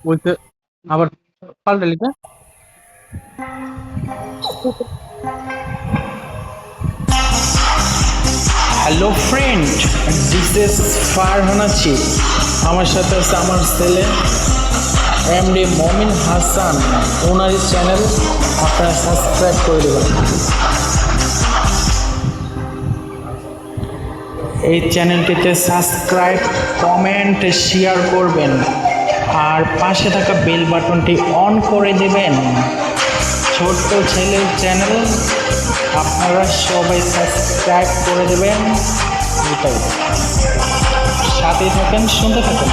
বলতে আবার পাল্টালি না। Hello friend, this is Farhana chief. আমার সাথে আছে আমার ছেলে এমডি মমিন হাসান। ওনার চ্যানেল আপনারা সাবস্ক্রাইব করে দেবেন। এই চ্যানেলটিতে সাবস্ক্রাইব, কমেন্ট, শেয়ার করবেন আর পাশে থাকা বেল বাটনটি অন করে দেবেন। ছোট্ট ছেলের চ্যানেল, আপনারা সবাই সাবস্ক্রাইব করে দেবেন। এটাই, সাথেই থাকেন, শুনতে থাকেন।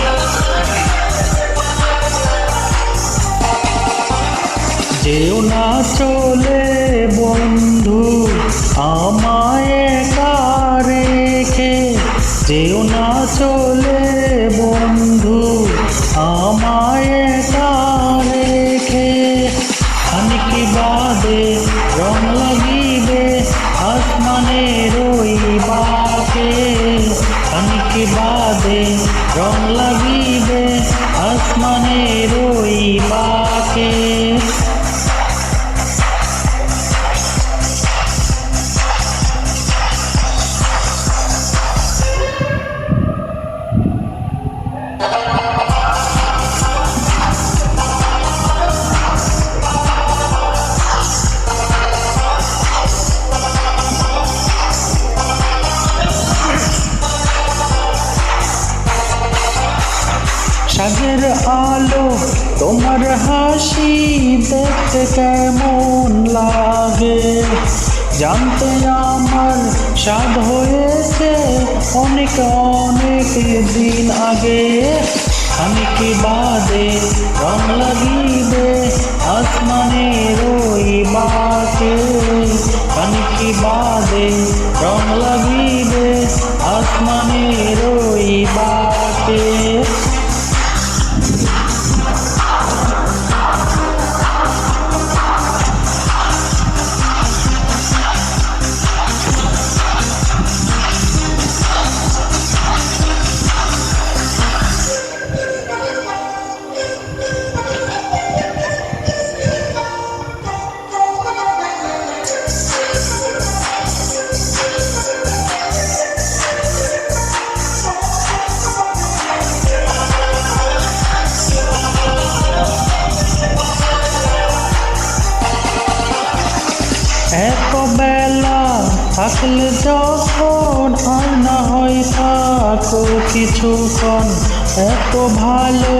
যেও না চলে বন্ধু আমায় একা রেখে, যেও না চলে বন্ধু আমায় একা রেখে। খানিক বাদে রং লাগিবে আসমানের ওই বাঁকে, খানিক বাদে রং লাগিবে আসমানের ওই বাঁকে। সাজের আলো তোমার হাসি দেখতে কেমন লাগে, জানতে আমার স্বাদ হয়েছে অনেক অনেক দিন আগে। খানিক বাদে রং লাগিবে আসমানের ওই বাঁকে, খানিক বাদে রং লাগিবে আসমানের ওই বাঁকে। এত বেলা থাকলে যখন আর না হয় থাকো কিছুক্ষণ, এত ভালো